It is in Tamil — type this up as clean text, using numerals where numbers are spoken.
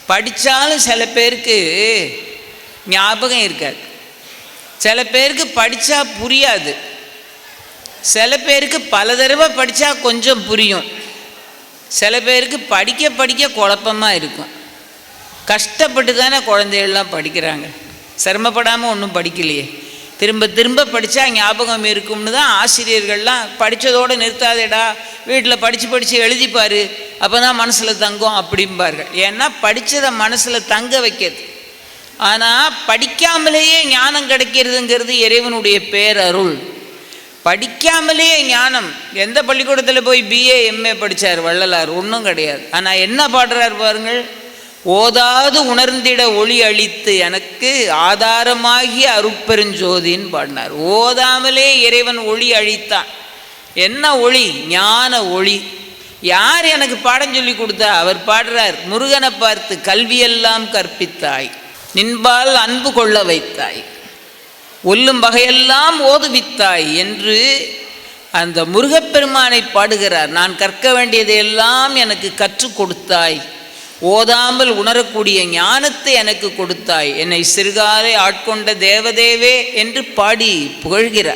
படித்தாலும் சில பேருக்கு ஞாபகம் இருக்காது, சில பேருக்கு படித்தா புரியாது, சில பேருக்கு பல தடவை படித்தா கொஞ்சம் புரியும், சில பேருக்கு படிக்க படிக்க குழப்பமாக இருக்கும். கஷ்டப்பட்டு தானே குழந்தைகள்லாம் படிக்கிறாங்க, சிரமப்படாமல் ஒன்றும் படிக்கலையே. திரும்ப திரும்ப படித்தா ஞாபகம் இருக்கும்னு தான் ஆசிரியர்கள்லாம் படித்ததோடு நிறுத்தாதேடா, வீட்டில் படித்து எழுதிப்பார், அப்போ தான் மனசில் தங்கும் அப்படிம்பார்கள். ஏன்னா படித்ததை மனசில் தங்க வைக்கிறது. ஆனால் படிக்காமலேயே ஞானம் கிடைக்கிறதுங்கிறது இறைவனுடைய பேரருள். படிக்காமலேயே ஞானம். எந்த பள்ளிக்கூடத்தில் போய் பிஏ எம்ஏ படித்தார் வள்ளலார்? ஒன்றும் கிடையாது. ஆனால் என்ன பாடுறார் பாருங்கள், ஓதாது உணர்ந்திட ஒளி அளித்து எனக்கு ஆதாரமாகிய அருட்பெருஞ்சோதின்னு பாடினார். ஓதாமலே இறைவன் ஒளி அளித்தான். என்ன ஒளி? ஞான ஒளி. யார் எனக்கு பாடம் சொல்லி கொடுத்தா? அவர் பாடுறார், முருகனை பார்த்து கல்வியெல்லாம் கற்பித்தாய், நின்பால் அன்பு கொள்ள வைத்தாய், ஒல்லும் வகையெல்லாம் ஓதுவித்தாய் என்று அந்த முருகப்பெருமானை பாடுகிறார். நான் கற்க வேண்டியதையெல்லாம் எனக்கு கற்றுக் கொடுத்தாய், ஓதாமல் உணரக்கூடிய ஞானத்தை எனக்கு கொடுத்தாய், என்னை சிறுகாலை ஆட்கொண்ட தேவதேவே என்று பாடி புகழ்கிறார்.